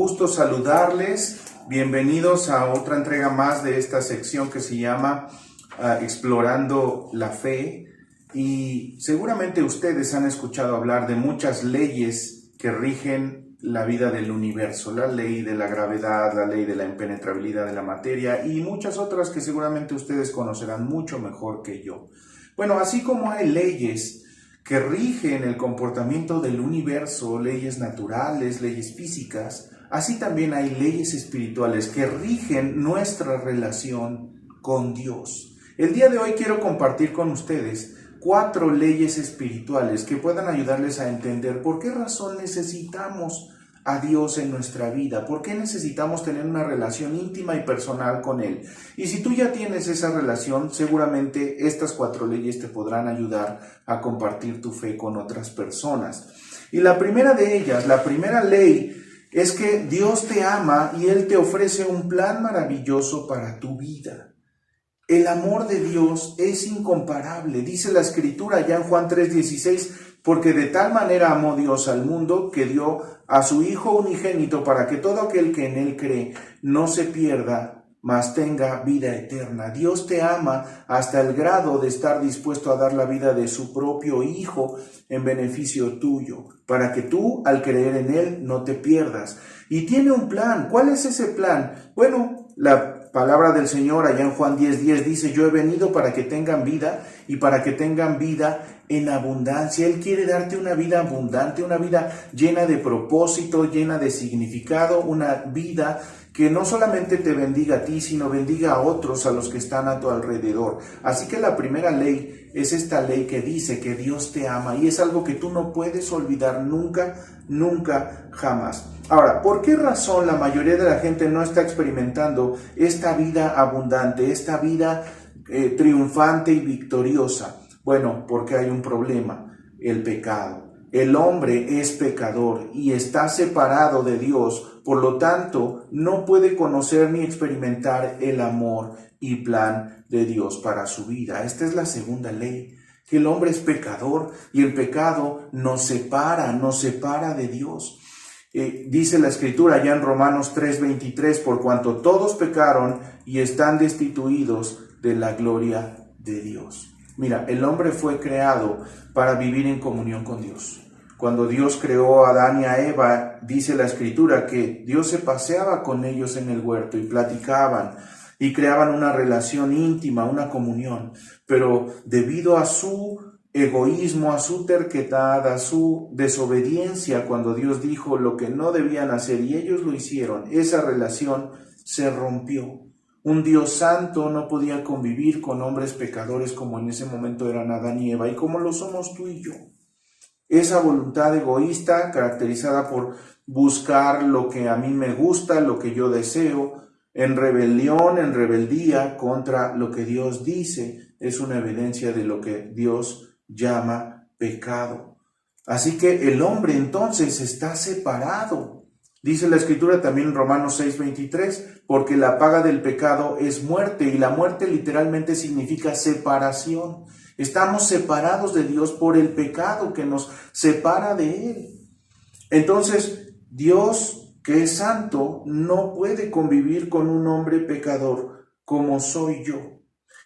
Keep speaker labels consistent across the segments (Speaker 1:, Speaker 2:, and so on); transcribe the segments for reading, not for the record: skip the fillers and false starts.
Speaker 1: gusto saludarles. Bienvenidos a otra entrega más de esta sección que se llama Explorando la Fe. Y seguramente ustedes han escuchado hablar de muchas leyes que rigen la vida del universo. La ley de la gravedad, la ley de la impenetrabilidad de la materia y muchas otras que seguramente ustedes conocerán mucho mejor que yo. Bueno, así como hay leyes que rigen el comportamiento del universo, leyes naturales, leyes físicas, así también hay leyes espirituales que rigen nuestra relación con Dios. El día de hoy quiero compartir con ustedes 4 leyes espirituales que puedan ayudarles a entender por qué razón necesitamos a Dios en nuestra vida, por qué necesitamos tener una relación íntima y personal con Él. Y si tú ya tienes esa relación, seguramente estas 4 leyes te podrán ayudar a compartir tu fe con otras personas. Y la primera de ellas, la primera ley, es que Dios te ama y Él te ofrece un plan maravilloso para tu vida. El amor de Dios es incomparable. Dice la Escritura ya en Juan 3:16, porque de tal manera amó Dios al mundo que dio a su Hijo unigénito para que todo aquel que en Él cree no se pierda, mas tenga vida eterna. Dios te ama hasta el grado de estar dispuesto a dar la vida de su propio Hijo en beneficio tuyo, para que tú, al creer en Él, no te pierdas. Y tiene un plan. ¿Cuál es ese plan? Bueno, la palabra del Señor allá en Juan 10:10 dice: yo he venido para que tengan vida y para que tengan vida en abundancia. Él quiere darte una vida abundante, una vida llena de propósito, llena de significado, una vida que no solamente te bendiga a ti, sino bendiga a otros, a los que están a tu alrededor. Así que la primera ley es esta ley que dice que Dios te ama y es algo que tú no puedes olvidar nunca, nunca, jamás. Ahora, ¿por qué razón la mayoría de la gente no está experimentando esta vida abundante, esta vida triunfante y victoriosa? Bueno, porque hay un problema: el pecado. El hombre es pecador y está separado de Dios, por lo tanto, no puede conocer ni experimentar el amor y plan de Dios para su vida. Esta es la segunda ley, que el hombre es pecador y el pecado nos separa de Dios. Dice la Escritura ya en Romanos 3:23, por cuanto todos pecaron y están destituidos de la gloria de Dios. Mira, el hombre fue creado para vivir en comunión con Dios. Cuando Dios creó a Adán y a Eva, dice la Escritura que Dios se paseaba con ellos en el huerto y platicaban y creaban una relación íntima, una comunión. Pero debido a su egoísmo, a su terquedad, a su desobediencia, cuando Dios dijo lo que no debían hacer y ellos lo hicieron, esa relación se rompió. Un Dios santo no podía convivir con hombres pecadores como en ese momento eran Adán y Eva y como lo somos tú y yo. Esa voluntad egoísta, caracterizada por buscar lo que a mí me gusta, lo que yo deseo, en rebelión, en rebeldía contra lo que Dios dice, es una evidencia de lo que Dios llama pecado. Así que el hombre entonces está separado. Dice la Escritura también en Romanos 6:23, porque la paga del pecado es muerte, y la muerte literalmente significa separación. Estamos separados de Dios por el pecado que nos separa de Él. Entonces, Dios, que es santo, no puede convivir con un hombre pecador como soy yo.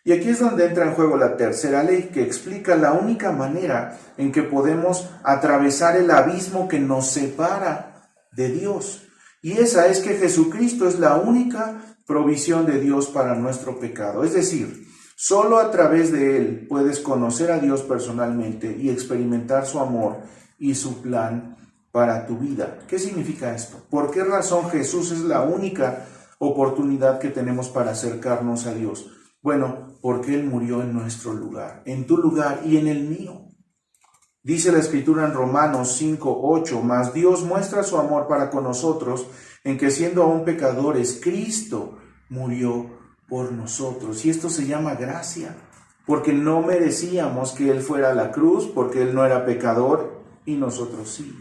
Speaker 1: Y aquí es donde entra en juego la tercera ley, que explica la única manera en que podemos atravesar el abismo que nos separa de Dios. Y esa es que Jesucristo es la única provisión de Dios para nuestro pecado. Es decir, solo a través de Él puedes conocer a Dios personalmente y experimentar su amor y su plan para tu vida. ¿Qué significa esto? ¿Por qué razón Jesús es la única oportunidad que tenemos para acercarnos a Dios? Bueno, porque Él murió en nuestro lugar, en tu lugar y en el mío. Dice la Escritura en Romanos 5:8, mas Dios muestra su amor para con nosotros en que siendo aún pecadores, Cristo murió por nosotros. Y esto se llama gracia, porque no merecíamos que Él fuera a la cruz, porque Él no era pecador y nosotros sí.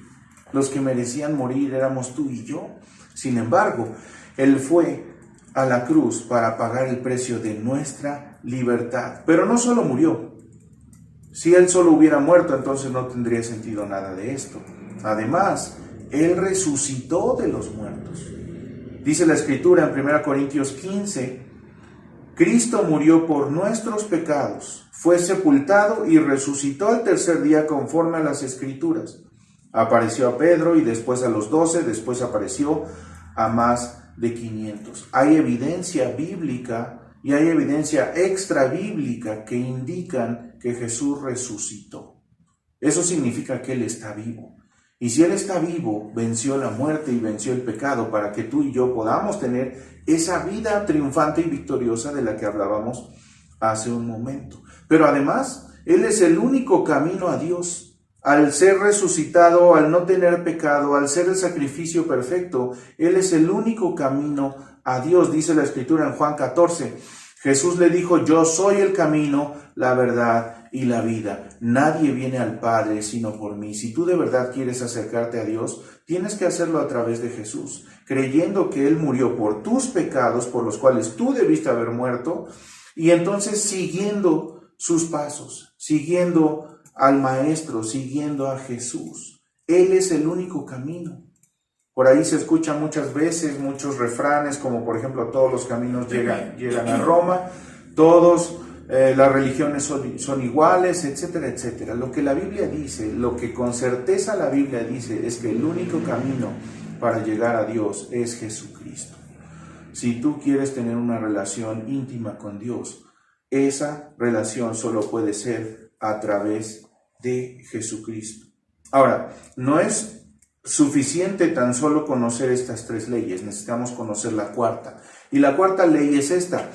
Speaker 1: Los que merecían morir éramos tú y yo. Sin embargo, Él fue a la cruz para pagar el precio de nuestra libertad. Pero no solo murió. Si Él solo hubiera muerto, entonces no tendría sentido nada de esto. Además, Él resucitó de los muertos. Dice la Escritura en 1 Corintios 15, Cristo murió por nuestros pecados, fue sepultado y resucitó al tercer día conforme a las Escrituras. Apareció a Pedro y después a los 12, después apareció a más de 500. Hay evidencia bíblica y hay evidencia extra bíblica que indican que Jesús resucitó. Eso significa que Él está vivo. Y si Él está vivo, venció la muerte y venció el pecado para que tú y yo podamos tener esa vida triunfante y victoriosa de la que hablábamos hace un momento. Pero además, Él es el único camino a Dios. Al ser resucitado, al no tener pecado, al ser el sacrificio perfecto, Él es el único camino a Dios. Dice la Escritura en Juan 14. Jesús le dijo, yo soy el camino, la verdad y la vida. Nadie viene al Padre sino por mí. Si tú de verdad quieres acercarte a Dios, tienes que hacerlo a través de Jesús, creyendo que Él murió por tus pecados, por los cuales tú debiste haber muerto, y entonces siguiendo sus pasos, siguiendo al Maestro, siguiendo a Jesús. Él es el único camino. Por ahí se escuchan muchas veces muchos refranes, como por ejemplo, todos los caminos llegan a Roma, todas las religiones son iguales, etcétera, etcétera. Lo que la Biblia dice, lo que con certeza la Biblia dice, es que el único camino para llegar a Dios es Jesucristo. Si tú quieres tener una relación íntima con Dios, esa relación solo puede ser a través de Jesucristo. Ahora, no es suficiente tan solo conocer estas tres leyes, necesitamos conocer la cuarta. Y la cuarta ley es esta: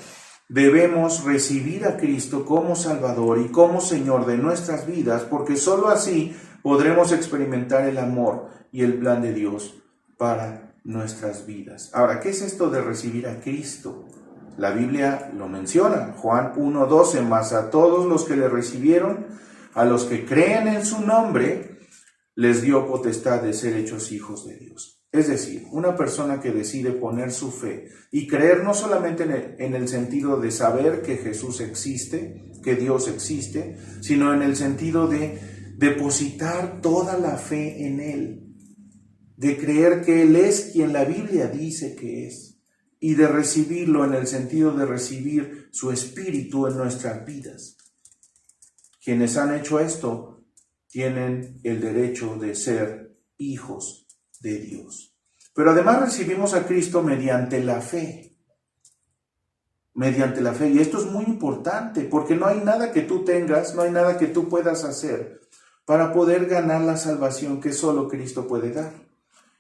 Speaker 1: debemos recibir a Cristo como Salvador y como Señor de nuestras vidas, porque sólo así podremos experimentar el amor y el plan de Dios para nuestras vidas. Ahora, ¿qué es esto de recibir a Cristo? La Biblia lo menciona, Juan 1:12, mas a todos los que le recibieron, a los que creen en su nombre, les dio potestad de ser hechos hijos de Dios. Es decir, una persona que decide poner su fe y creer no solamente en el sentido de saber que Jesús existe, que Dios existe, sino en el sentido de depositar toda la fe en Él, de creer que Él es quien la Biblia dice que es, y de recibirlo en el sentido de recibir su espíritu en nuestras vidas. Quienes han hecho esto tienen el derecho de ser hijos de Dios. Pero además recibimos a Cristo mediante la fe. Mediante la fe. Y esto es muy importante porque no hay nada que tú tengas, no hay nada que tú puedas hacer para poder ganar la salvación que solo Cristo puede dar.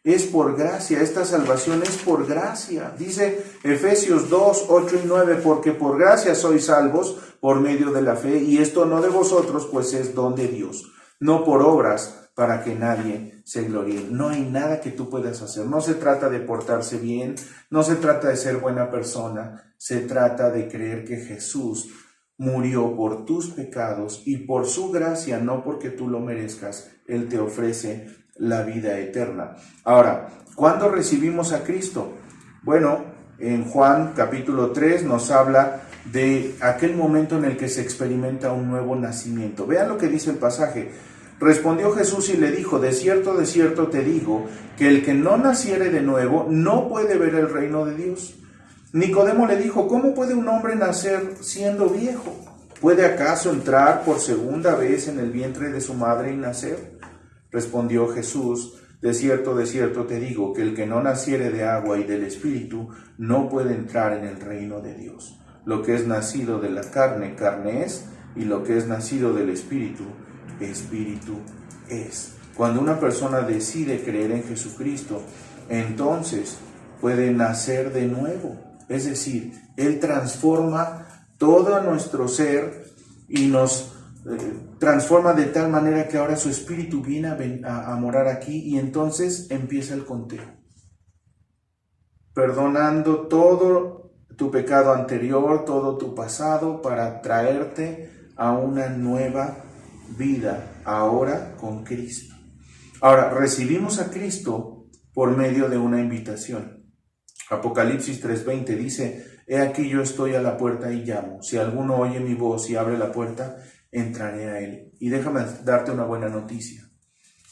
Speaker 1: Es por gracia, esta salvación es por gracia. Dice Efesios 2:8-9, porque por gracia sois salvos por medio de la fe, y esto no de vosotros, pues es don de Dios, no por obras para que nadie se gloríe. No hay nada que tú puedas hacer. No se trata de portarse bien, no se trata de ser buena persona, se trata de creer que Jesús murió por tus pecados y por su gracia, no porque tú lo merezcas, Él te ofrece la vida eterna. Ahora, ¿cuándo recibimos a Cristo? Bueno, en Juan capítulo 3 nos habla de aquel momento en el que se experimenta un nuevo nacimiento. Vean lo que dice el pasaje. Respondió Jesús y le dijo, de cierto te digo, que el que no naciere de nuevo no puede ver el reino de Dios. Nicodemo le dijo, ¿cómo puede un hombre nacer siendo viejo? ¿Puede acaso entrar por segunda vez en el vientre de su madre y nacer? Respondió Jesús, de cierto te digo, que el que no naciere de agua y del Espíritu no puede entrar en el reino de Dios. Lo que es nacido de la carne, carne es, y lo que es nacido del Espíritu, Espíritu es. Cuando una persona decide creer en Jesucristo, entonces puede nacer de nuevo. Es decir, Él transforma todo nuestro ser y nos transforma de tal manera que ahora su espíritu viene a morar aquí, y entonces empieza el conteo, perdonando todo tu pecado anterior, todo tu pasado, para traerte a una nueva vida ahora con Cristo. Ahora, recibimos a Cristo por medio de una invitación. Apocalipsis 3:20 dice, he aquí yo estoy a la puerta y llamo. Si alguno oye mi voz y abre la puerta, entraré a él. Y déjame darte una buena noticia.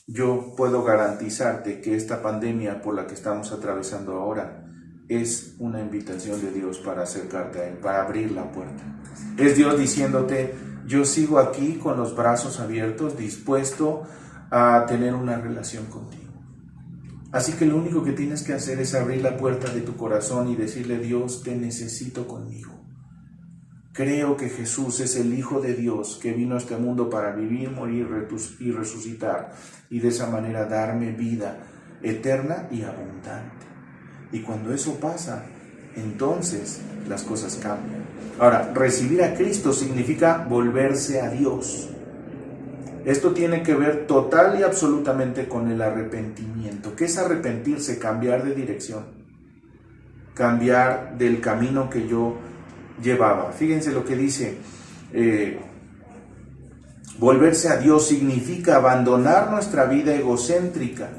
Speaker 1: yo puedo garantizarte que esta pandemia por la que estamos atravesando ahora es una invitación de Dios para acercarte a Él, para abrir la puerta. Es Dios diciéndote, yo sigo aquí con los brazos abiertos, dispuesto a tener una relación contigo. Así que lo único que tienes que hacer es abrir la puerta de tu corazón y decirle, Dios, te necesito conmigo. Creo que Jesús es el Hijo de Dios que vino a este mundo para vivir, morir y resucitar y de esa manera darme vida eterna y abundante. Y cuando eso pasa, entonces las cosas cambian. Ahora, recibir a Cristo significa volverse a Dios. Esto tiene que ver total y absolutamente con el arrepentimiento. ¿Qué es arrepentirse? Cambiar de dirección, cambiar del camino que yo llevaba. Fíjense lo que dice, volverse a Dios significa abandonar nuestra vida egocéntrica,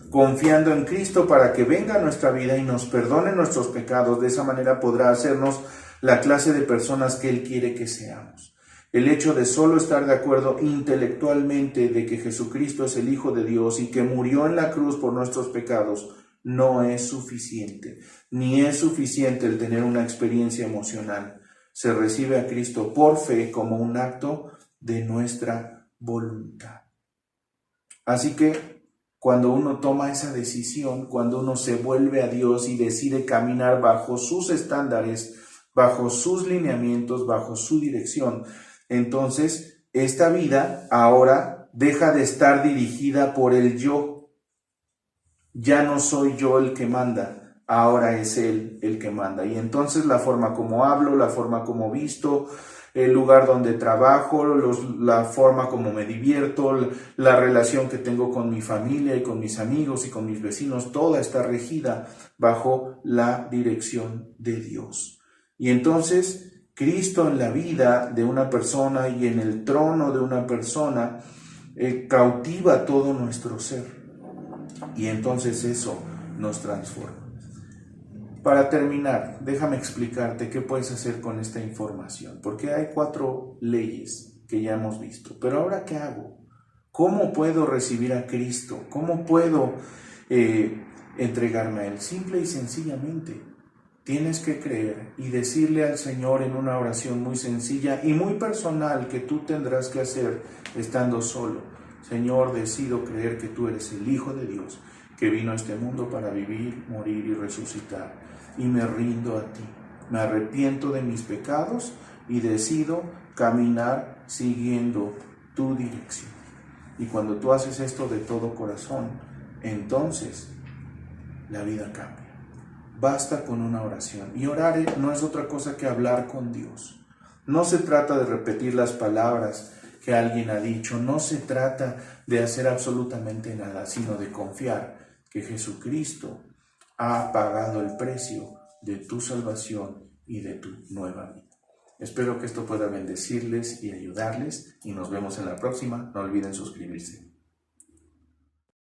Speaker 1: confiando en Cristo para que venga a nuestra vida y nos perdone nuestros pecados. De esa manera podrá hacernos la clase de personas que Él quiere que seamos. El hecho de solo estar de acuerdo intelectualmente de que Jesucristo es el Hijo de Dios y que murió en la cruz por nuestros pecados no es suficiente, ni es suficiente el tener una experiencia emocional. Se recibe a Cristo por fe como un acto de nuestra voluntad. Así que cuando uno toma esa decisión, cuando uno se vuelve a Dios y decide caminar bajo sus estándares, bajo sus lineamientos, bajo su dirección, entonces esta vida ahora deja de estar dirigida por el yo. Ya no soy yo el que manda, ahora es Él el que manda. Y entonces la forma como hablo, la forma como visto, el lugar donde trabajo, la forma como me divierto, la relación que tengo con mi familia y con mis amigos y con mis vecinos, toda está regida bajo la dirección de Dios. Y entonces Cristo en la vida de una persona y en el trono de una persona cautiva todo nuestro ser. Y entonces eso nos transforma. Para terminar, déjame explicarte qué puedes hacer con esta información, porque hay 4 leyes que ya hemos visto. Pero ahora, ¿qué hago? ¿Cómo puedo recibir a Cristo? ¿Cómo puedo entregarme a Él? Simple y sencillamente, tienes que creer y decirle al Señor en una oración muy sencilla y muy personal que tú tendrás que hacer estando solo. Señor, decido creer que tú eres el Hijo de Dios, que vino a este mundo para vivir, morir y resucitar. Y me rindo a ti. Me arrepiento de mis pecados y decido caminar siguiendo tu dirección. Y cuando tú haces esto de todo corazón, entonces la vida cambia. Basta con una oración. Y orar no es otra cosa que hablar con Dios. No se trata de repetir las palabras que alguien ha dicho, no se trata de hacer absolutamente nada, sino de confiar que Jesucristo ha pagado el precio de tu salvación y de tu nueva vida. Espero que esto pueda bendecirles y ayudarles y nos vemos en la próxima. No olviden suscribirse.